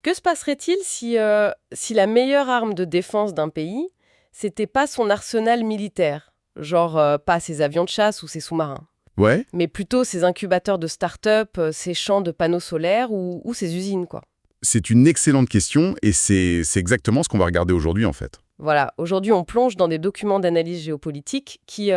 Que se passerait-il si la meilleure arme de défense d'un pays, c'était pas son arsenal militaire, genre pas ses avions de chasse ou ses sous-marins, Ouais, mais plutôt ses incubateurs de start-up, ses champs de panneaux solaires ou ses usines, quoi. c'est une excellente question et c'est exactement ce qu'on va regarder aujourd'hui en fait. Voilà, aujourd'hui on plonge dans des documents d'analyse géopolitique qui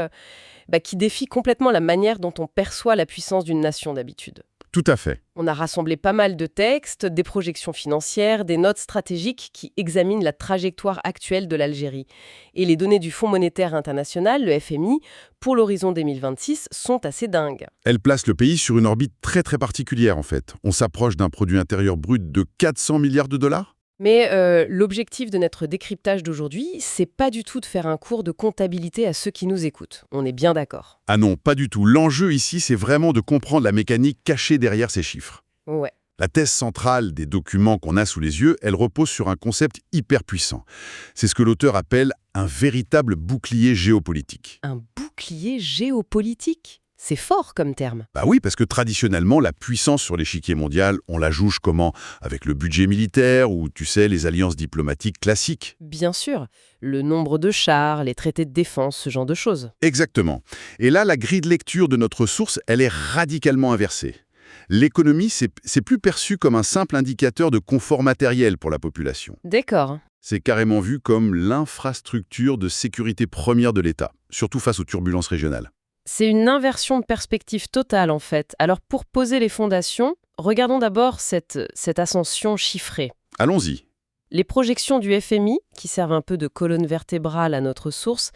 défient complètement la manière dont on perçoit la puissance d'une nation d'habitude. Tout à fait. On a rassemblé pas mal de textes, des projections financières, des notes stratégiques qui examinent la trajectoire actuelle de l'Algérie. Et les données du Fonds monétaire international, le FMI, pour l'horizon 2026 sont assez dingues. Elle place le pays sur une orbite très très particulière en fait. On s'approche d'un produit intérieur brut de 400 milliards de dollars. Mais l'objectif de notre décryptage d'aujourd'hui, c'est pas du tout de faire un cours de comptabilité à ceux qui nous écoutent. On est bien d'accord. Ah non, pas du tout. L'enjeu ici, c'est vraiment de comprendre la mécanique cachée derrière ces chiffres. Ouais. La thèse centrale des documents qu'on a sous les yeux, elle repose sur un concept hyper puissant. C'est ce que l'auteur appelle un véritable bouclier géopolitique. Un bouclier géopolitique? C'est fort comme terme. Bah oui, parce que traditionnellement, la puissance sur l'échiquier mondial, on la jauge comment? Avec le budget militaire ou, tu sais, les alliances diplomatiques classiques. Bien sûr, le nombre de chars, les traités de défense, ce genre de choses. Exactement. Et là, la grille de lecture de notre source, elle est radicalement inversée. L'économie, c'est plus perçu comme un simple indicateur de confort matériel pour la population. D'accord. C'est carrément vu comme l'infrastructure de sécurité première de l'État, surtout face aux turbulences régionales. C'est une inversion de perspective totale en fait. Alors pour poser les fondations, regardons d'abord cette ascension chiffrée. Allons-y. Les projections du FMI, qui servent un peu de colonne vertébrale à notre source,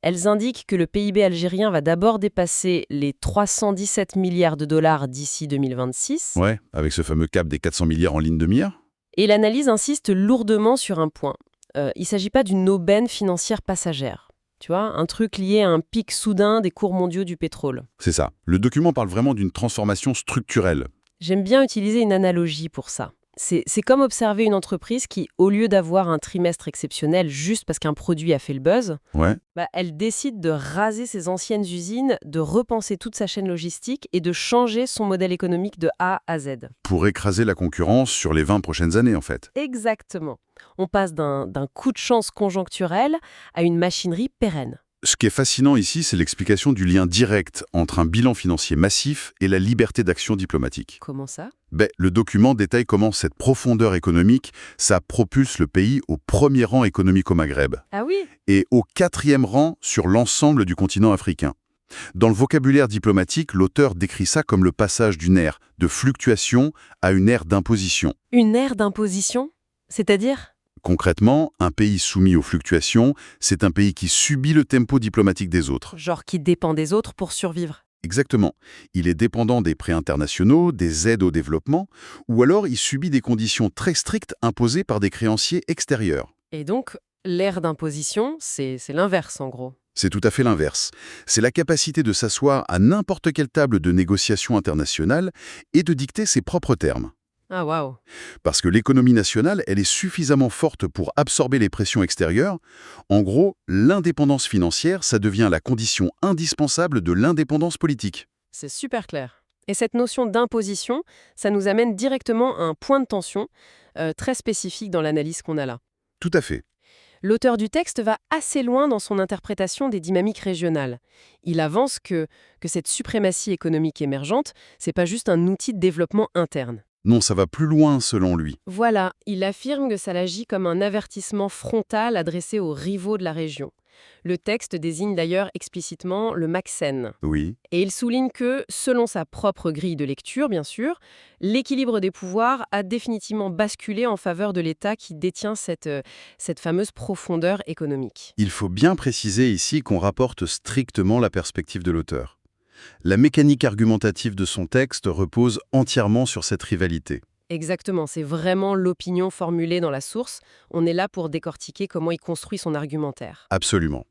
elles indiquent que le PIB algérien va d'abord dépasser les 317 milliards de dollars d'ici 2026. Ouais, avec ce fameux cap des 400 milliards en ligne de mire. Et l'analyse insiste lourdement sur un point. Il ne s'agit pas d'une aubaine financière passagère. Tu vois, un truc lié à un pic soudain des cours mondiaux du pétrole. C'est ça. Le document parle vraiment d'une transformation structurelle. J'aime bien utiliser une analogie pour ça. C'est comme observer une entreprise qui, au lieu d'avoir un trimestre exceptionnel juste parce qu'un produit a fait le buzz, Ouais. elle décide de raser ses anciennes usines, de repenser toute sa chaîne logistique et de changer son modèle économique de A à Z. Pour écraser la concurrence sur les 20 prochaines années, en fait. Exactement. On passe d'un coup de chance conjoncturel à une machinerie pérenne. Ce qui est fascinant ici, c'est l'explication du lien direct entre un bilan financier massif et la liberté d'action diplomatique. Comment ça? Le document détaille comment cette profondeur économique, ça propulse le pays au premier rang économique au Maghreb Ah oui? et au 4e rang sur l'ensemble du continent africain. Dans le vocabulaire diplomatique, l'auteur décrit ça comme le passage d'une ère de fluctuation à une ère d'imposition. Une ère d'imposition? C'est-à-dire? Concrètement, un pays soumis aux fluctuations, c'est un pays qui subit le tempo diplomatique des autres. Genre qui dépend des autres pour survivre. Exactement. Il est dépendant des prêts internationaux, des aides au développement, ou alors il subit des conditions très strictes imposées par des créanciers extérieurs. Et donc, l'ère d'imposition, c'est l'inverse en gros. C'est tout à fait l'inverse. C'est la capacité de s'asseoir à n'importe quelle table de négociation internationale et de dicter ses propres termes. Ah waouh. Parce que l'économie nationale, elle est suffisamment forte pour absorber les pressions extérieures. En gros, l'indépendance financière, ça devient la condition indispensable de l'indépendance politique. C'est super clair. Et cette notion d'imposition, ça nous amène directement à un point de tension très spécifique dans l'analyse qu'on a là. Tout à fait. L'auteur du texte va assez loin dans son interprétation des dynamiques régionales. Il avance que cette suprématie économique émergente, c'est pas juste un outil de développement interne. Non, ça va plus loin selon lui. Voilà, il affirme que ça agit comme un avertissement frontal adressé aux rivaux de la région. Le texte désigne d'ailleurs explicitement le Macsen. Oui. Et il souligne que, selon sa propre grille de lecture, bien sûr, l'équilibre des pouvoirs a définitivement basculé en faveur de l'État qui détient cette fameuse profondeur économique. Il faut bien préciser ici qu'on rapporte strictement la perspective de l'auteur. La mécanique argumentative de son texte repose entièrement sur cette rivalité. Exactement, c'est vraiment l'opinion formulée dans la source. On est là pour décortiquer comment il construit son argumentaire. Absolument.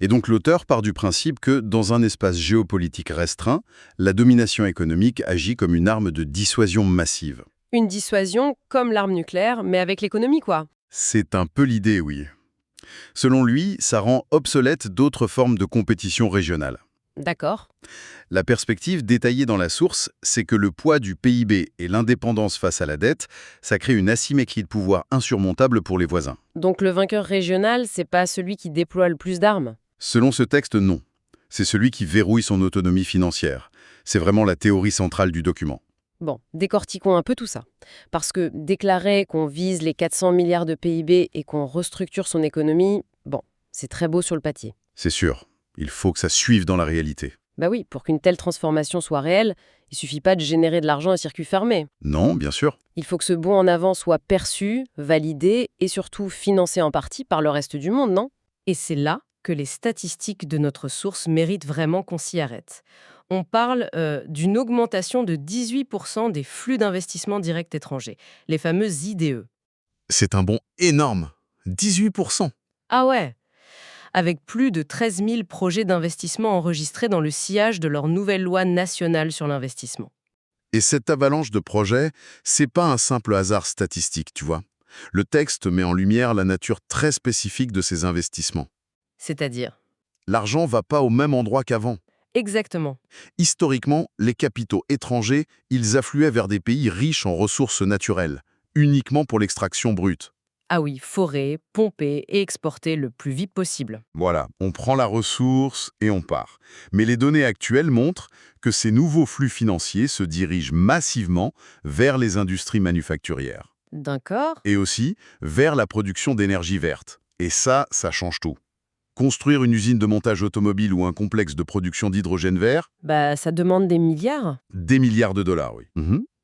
Et donc l'auteur part du principe que, dans un espace géopolitique restreint, la domination économique agit comme une arme de dissuasion massive. Une dissuasion comme l'arme nucléaire, mais avec l'économie, quoi. C'est un peu l'idée, oui. Selon lui, ça rend obsolète d'autres formes de compétition régionale. D'accord. La perspective détaillée dans la source, c'est que le poids du PIB et l'indépendance face à la dette, ça crée une asymétrie de pouvoir insurmontable pour les voisins. Donc le vainqueur régional, c'est pas celui qui déploie le plus d'armes? Selon ce texte, non. C'est celui qui verrouille son autonomie financière. C'est vraiment la théorie centrale du document. Bon, décortiquons un peu tout ça. Parce que déclarer qu'on vise les 400 milliards de PIB et qu'on restructure son économie, bon, c'est très beau sur le papier. C'est sûr, il faut que ça suive dans la réalité. Bah oui, pour qu'une telle transformation soit réelle, il suffit pas de générer de l'argent à circuit fermé. Non, bien sûr. Il faut que ce bond en avant soit perçu, validé et surtout financé en partie par le reste du monde, non? Et c'est là que les statistiques de notre source méritent vraiment qu'on s'y arrête. On parle d'une augmentation de 18% des flux d'investissement direct étrangers, les fameux IDE. C'est un bond énorme. 18%. Ah ouais, avec plus de 13 000 projets d'investissement enregistrés dans le sillage de leur nouvelle loi nationale sur l'investissement. Et cette avalanche de projets, c'est pas un simple hasard statistique, tu vois. Le texte met en lumière la nature très spécifique de ces investissements. C'est-à-dire? L'argent va pas au même endroit qu'avant. Exactement. Historiquement, les capitaux étrangers, ils affluaient vers des pays riches en ressources naturelles, uniquement pour l'extraction brute. Ah oui, forer, pomper et exporter le plus vite possible. Voilà, on prend la ressource et on part. Mais les données actuelles montrent que ces nouveaux flux financiers se dirigent massivement vers les industries manufacturières. D'accord. Et aussi vers la production d'énergie verte. Et ça change tout. Construire une usine de montage automobile ou un complexe de production d'hydrogène vert, Bah, ça demande des milliards des milliards de dollars, oui.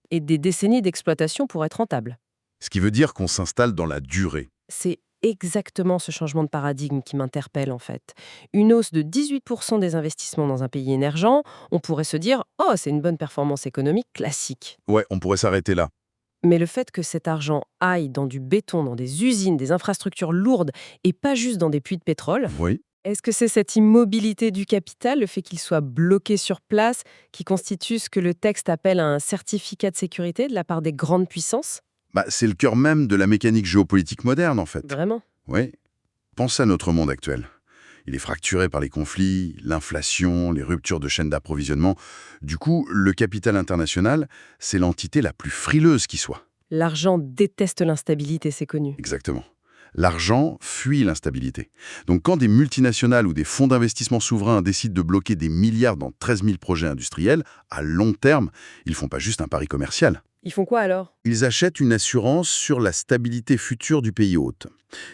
et des décennies d'exploitation pour être rentable. Ce qui veut dire qu'on s'installe dans la durée. C'est exactement ce changement de paradigme qui m'interpelle en fait. Une hausse de 18% des investissements dans un pays émergent, on pourrait se dire « Oh, c'est une bonne performance économique classique ». Ouais, on pourrait s'arrêter là. Mais le fait que cet argent aille dans du béton, dans des usines, des infrastructures lourdes et pas juste dans des puits de pétrole, Oui. est-ce que c'est cette immobilité du capital, le fait qu'il soit bloqué sur place, qui constitue ce que le texte appelle un certificat de sécurité de la part des grandes puissances? C'est le cœur même de la mécanique géopolitique moderne, en fait. Vraiment? Oui. Pense à notre monde actuel. Il est fracturé par les conflits, l'inflation, les ruptures de chaînes d'approvisionnement. Du coup, le capital international, c'est l'entité la plus frileuse qui soit. L'argent déteste l'instabilité, c'est connu. Exactement. L'argent fuit l'instabilité. Donc quand des multinationales ou des fonds d'investissement souverains décident de bloquer des milliards dans 13 000 projets industriels, à long terme, ils font pas juste un pari commercial. Ils font quoi alors? Ils achètent une assurance sur la stabilité future du pays hôte.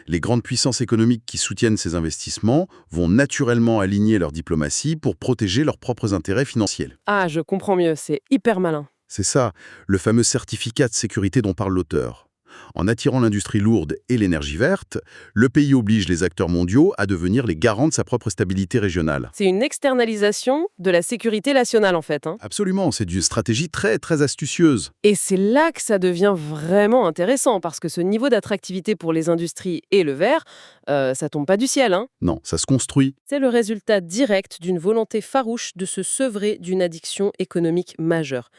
Les grandes puissances économiques qui soutiennent ces investissements vont naturellement aligner leur diplomatie pour protéger leurs propres intérêts financiers. Ah, je comprends mieux, c'est hyper malin. C'est ça, le fameux certificat de sécurité dont parle l'auteur. En attirant l'industrie lourde et l'énergie verte, le pays oblige les acteurs mondiaux à devenir les garants de sa propre stabilité régionale. C'est une externalisation de la sécurité nationale en fait. Absolument, c'est une stratégie très, très astucieuse. Et c'est là que ça devient vraiment intéressant, parce que ce niveau d'attractivité pour les industries et le vert, ça tombe pas du ciel. Non, ça se construit. C'est le résultat direct d'une volonté farouche de se sevrer d'une addiction économique majeure.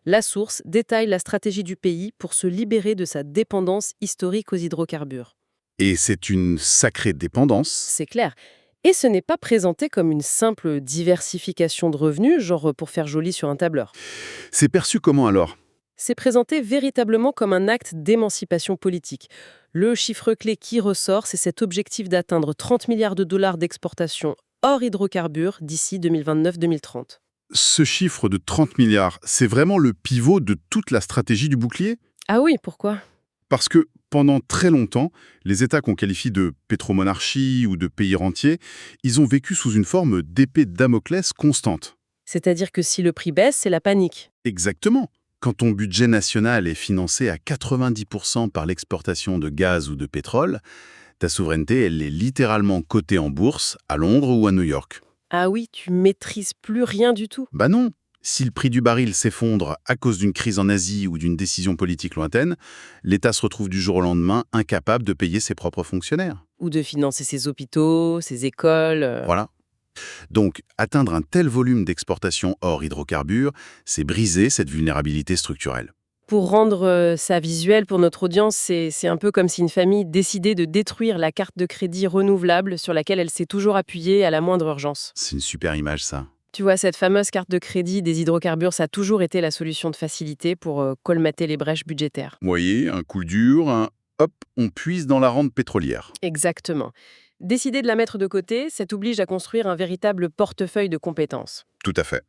La source détaille la stratégie du pays pour se libérer de sa dépendance historique aux hydrocarbures. Et c'est une sacrée dépendance. C'est clair. Et ce n'est pas présenté comme une simple diversification de revenus, genre pour faire joli sur un tableur. C'est perçu comment alors? C'est présenté véritablement comme un acte d'émancipation politique. Le chiffre clé qui ressort, c'est cet objectif d'atteindre 30 milliards de dollars d'exportation hors hydrocarbures d'ici 2029-2030. Ce chiffre de 30 milliards, c'est vraiment le pivot de toute la stratégie du bouclier? Ah oui, pourquoi? Parce que pendant très longtemps, les États qu'on qualifie de pétromonarchie ou de pays rentiers, ils ont vécu sous une forme d'épée de Damoclès constante. C'est-à-dire que si le prix baisse, c'est la panique. Exactement. Quand ton budget national est financé à 90% par l'exportation de gaz ou de pétrole, ta souveraineté, elle est littéralement cotée en bourse à Londres ou à New York. Ah oui, tu maîtrises plus rien du tout. Bah non. Si le prix du baril s'effondre à cause d'une crise en Asie ou d'une décision politique lointaine, l'État se retrouve du jour au lendemain incapable de payer ses propres fonctionnaires. Ou de financer ses hôpitaux, ses écoles. Voilà. Donc, atteindre un tel volume d'exportation hors hydrocarbures, c'est briser cette vulnérabilité structurelle. Pour rendre ça visuel pour notre audience, c'est un peu comme si une famille décidait de détruire la carte de crédit renouvelable sur laquelle elle s'est toujours appuyée à la moindre urgence. C'est une super image, ça. Tu vois, cette fameuse carte de crédit des hydrocarbures, ça a toujours été la solution de facilité pour colmater les brèches budgétaires. Vous voyez, un coup dur, hop, on puise dans la rente pétrolière. Exactement. Décider de la mettre de côté, ça t'oblige à construire un véritable portefeuille de compétences. Tout à fait.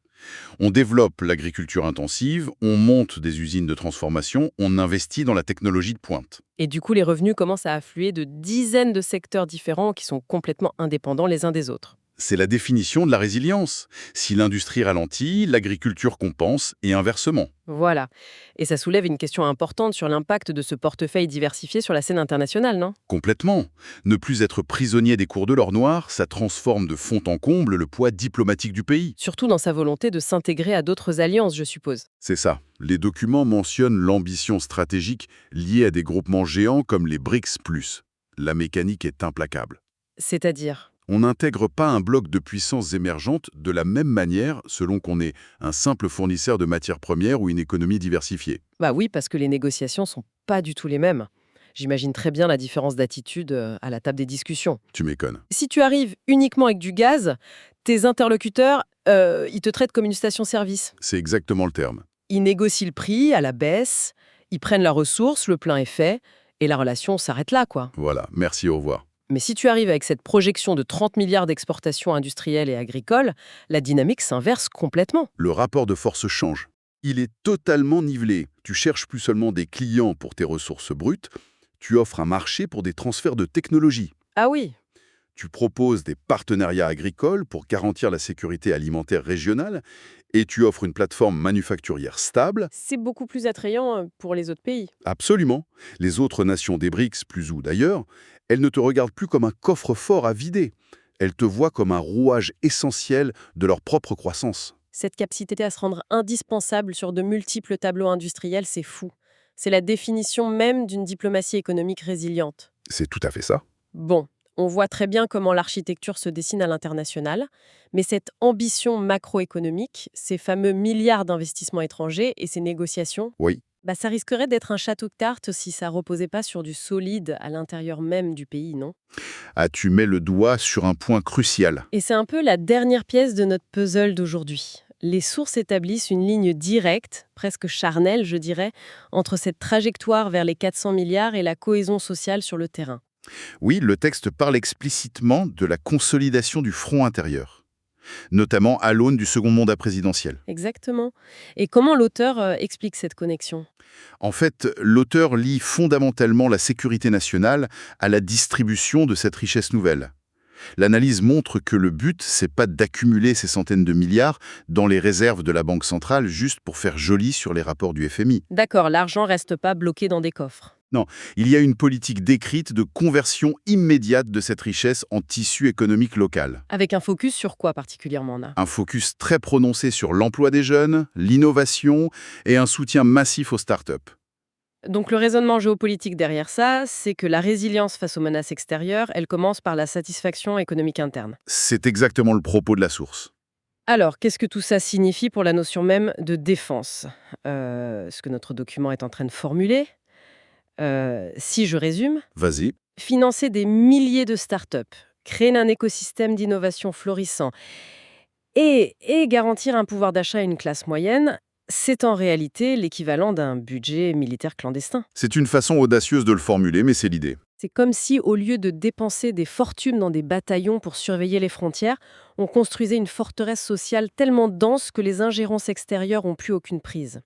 On développe l'agriculture intensive, on monte des usines de transformation, on investit dans la technologie de pointe. Et du coup, les revenus commencent à affluer de dizaines de secteurs différents qui sont complètement indépendants les uns des autres. C'est la définition de la résilience. Si l'industrie ralentit, l'agriculture compense et inversement. Voilà. Et ça soulève une question importante sur l'impact de ce portefeuille diversifié sur la scène internationale, non? Complètement. Ne plus être prisonnier des cours de l'or noir, ça transforme de fond en comble le poids diplomatique du pays. Surtout dans sa volonté de s'intégrer à d'autres alliances, je suppose. C'est ça. Les documents mentionnent l'ambition stratégique liée à des groupements géants comme les BRICS+. La mécanique est implacable. C'est-à-dire? On n'intègre pas un bloc de puissances émergentes de la même manière selon qu'on est un simple fournisseur de matières premières ou une économie diversifiée. Bah oui, parce que les négociations sont pas du tout les mêmes. J'imagine très bien la différence d'attitude à la table des discussions. Tu m'éconnes. Si tu arrives uniquement avec du gaz, tes interlocuteurs, ils te traitent comme une station-service. C'est exactement le terme. Ils négocient le prix à la baisse, ils prennent la ressource, le plein est fait, et la relation s'arrête là, quoi. Voilà, merci, au revoir. Mais si tu arrives avec cette projection de 30 milliards d'exportations industrielles et agricoles, la dynamique s'inverse complètement. Le rapport de force change. Il est totalement nivelé. Tu cherches plus seulement des clients pour tes ressources brutes, tu offres un marché pour des transferts de technologie. Ah oui, Tu proposes des partenariats agricoles pour garantir la sécurité alimentaire régionale et tu offres une plateforme manufacturière stable. c'est beaucoup plus attrayant pour les autres pays. Absolument. Les autres nations des BRICS, plus ou d'ailleurs, elles ne te regardent plus comme un coffre-fort à vider. Elles te voient comme un rouage essentiel de leur propre croissance. Cette capacité à se rendre indispensable sur de multiples tableaux industriels, c'est fou. C'est la définition même d'une diplomatie économique résiliente. C'est tout à fait ça. Bon, on voit très bien comment l'architecture se dessine à l'international, mais cette ambition macroéconomique, ces fameux milliards d'investissements étrangers et ces négociations, Oui. ça risquerait d'être un château de cartes si ça reposait pas sur du solide à l'intérieur même du pays, non? Ah, tu mets le doigt sur un point crucial. Et c'est un peu la dernière pièce de notre puzzle d'aujourd'hui. Les sources établissent une ligne directe, presque charnelle, je dirais, entre cette trajectoire vers les 400 milliards et la cohésion sociale sur le terrain. Oui, le texte parle explicitement de la consolidation du front intérieur, notamment à l'aune du second mandat présidentiel. Exactement. Et comment l'auteur explique cette connexion? En fait, l'auteur lie fondamentalement la sécurité nationale à la distribution de cette richesse nouvelle. L'analyse montre que le but, c'est pas d'accumuler ces centaines de milliards dans les réserves de la Banque centrale juste pour faire joli sur les rapports du FMI. D'accord, l'argent reste pas bloqué dans des coffres. Non, il y a une politique décrite de conversion immédiate de cette richesse en tissu économique local. Avec un focus sur quoi particulièrement, là? Un focus très prononcé sur l'emploi des jeunes, l'innovation et un soutien massif aux startups. Donc le raisonnement géopolitique derrière ça, c'est que la résilience face aux menaces extérieures, elle commence par la satisfaction économique interne. C'est exactement le propos de la source. Alors, qu'est-ce que tout ça signifie pour la notion même de défense? Ce que notre document est en train de formuler. Si je résume, Vas-y. financer des milliers de startups, créer un écosystème d'innovation florissant et garantir un pouvoir d'achat à une classe moyenne, c'est en réalité l'équivalent d'un budget militaire clandestin. C'est une façon audacieuse de le formuler, mais c'est l'idée. C'est comme si, au lieu de dépenser des fortunes dans des bataillons pour surveiller les frontières, on construisait une forteresse sociale tellement dense que les ingérences extérieures n'ont plus aucune prise.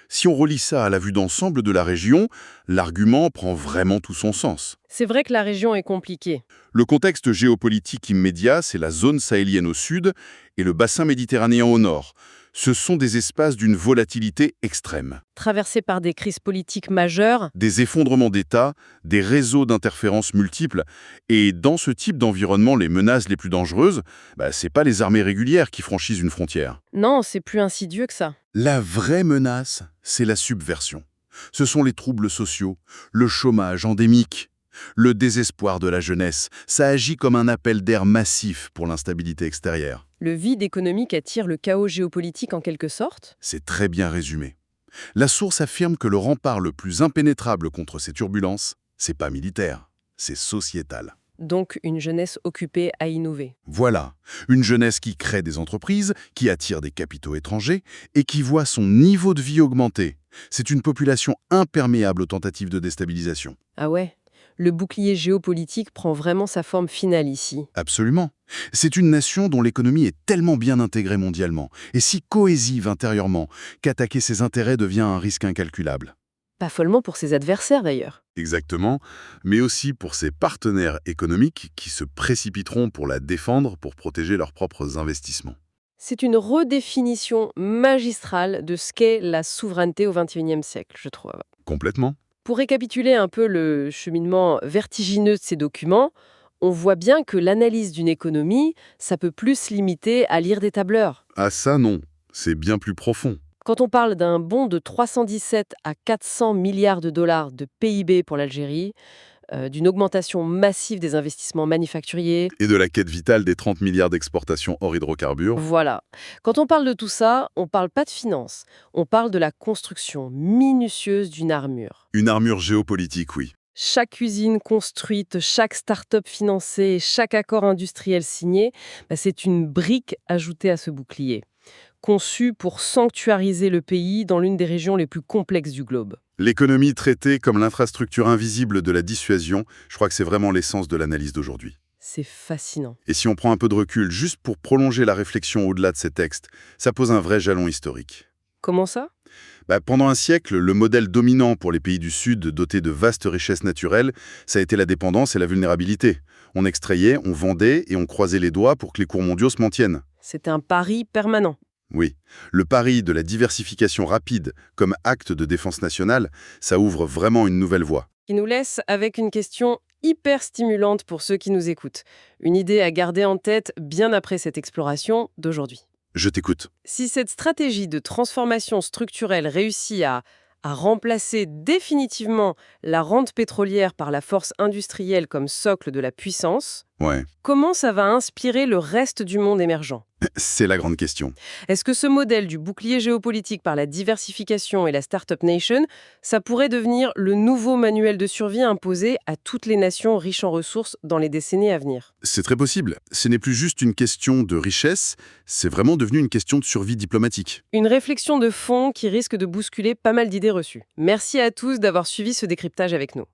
Si on relie ça à la vue d'ensemble de la région, l'argument prend vraiment tout son sens. C'est vrai que la région est compliquée. Le contexte géopolitique immédiat, c'est la zone sahélienne au sud et le bassin méditerranéen au nord. Ce sont des espaces d'une volatilité extrême. Traversée par des crises politiques majeures, Des effondrements d'État, des réseaux d'interférences multiples. Et dans ce type d'environnement, les menaces les plus dangereuses, c'est pas les armées régulières qui franchissent une frontière. non, c'est plus insidieux que ça. La vraie menace, c'est la subversion. Ce sont les troubles sociaux, le chômage endémique, le désespoir de la jeunesse. Ça agit comme un appel d'air massif pour l'instabilité extérieure. Le vide économique attire le chaos géopolitique en quelque sorte. C'est très bien résumé. La source affirme que le rempart le plus impénétrable contre ces turbulences, c'est pas militaire, c'est sociétal. Donc une jeunesse occupée à innover. Voilà, une jeunesse qui crée des entreprises, qui attire des capitaux étrangers et qui voit son niveau de vie augmenter. C'est une population imperméable aux tentatives de déstabilisation. Ah ouais, le bouclier géopolitique prend vraiment sa forme finale ici. Absolument. C'est une nation dont l'économie est tellement bien intégrée mondialement et si cohésive intérieurement qu'attaquer ses intérêts devient un risque incalculable. Pas follement pour ses adversaires d'ailleurs. Exactement, mais aussi pour ses partenaires économiques qui se précipiteront pour la défendre pour protéger leurs propres investissements. C'est une redéfinition magistrale de ce qu'est la souveraineté au XXIe siècle, je trouve. Complètement. Pour récapituler un peu le cheminement vertigineux de ces documents, on voit bien que l'analyse d'une économie, ça peut plus se limiter à lire des tableurs. Ah ça non, c'est bien plus profond. Quand on parle d'un bond de 317 à 400 milliards de dollars de PIB pour l'Algérie, d'une augmentation massive des investissements manufacturiers, Et de la quête vitale des 30 milliards d'exportations hors hydrocarbures. voilà. Quand on parle de tout ça, on ne parle pas de finances, on parle de la construction minutieuse d'une armure. Une armure géopolitique, oui. Chaque usine construite, chaque start-up financée, chaque accord industriel signé, c'est une brique ajoutée à ce bouclier, conçu pour sanctuariser le pays dans l'une des régions les plus complexes du globe. L'économie traitée comme l'infrastructure invisible de la dissuasion, je crois que c'est vraiment l'essence de l'analyse d'aujourd'hui. C'est fascinant. Et si on prend un peu de recul, juste pour prolonger la réflexion au-delà de ces textes, ça pose un vrai jalon historique. Comment ça? Pendant un siècle, le modèle dominant pour les pays du Sud dotés de vastes richesses naturelles, ça a été la dépendance et la vulnérabilité. On extrayait, on vendait et on croisait les doigts pour que les cours mondiaux se maintiennent. C'était un pari permanent. Oui, le pari de la diversification rapide comme acte de défense nationale, ça ouvre vraiment une nouvelle voie. Qui nous laisse avec une question hyper stimulante pour ceux qui nous écoutent. Une idée à garder en tête bien après cette exploration d'aujourd'hui. Je t'écoute. Si cette stratégie de transformation structurelle réussit à remplacer définitivement la rente pétrolière par la force industrielle comme socle de la puissance, Ouais, comment ça va inspirer le reste du monde émergent? c'est la grande question. Est-ce que ce modèle du bouclier géopolitique par la diversification et la Startup Nation, ça pourrait devenir le nouveau manuel de survie imposé à toutes les nations riches en ressources dans les décennies à venir? C'est très possible. Ce n'est plus juste une question de richesse, c'est vraiment devenu une question de survie diplomatique. Une réflexion de fond qui risque de bousculer pas mal d'idées reçues. Merci à tous d'avoir suivi ce décryptage avec nous.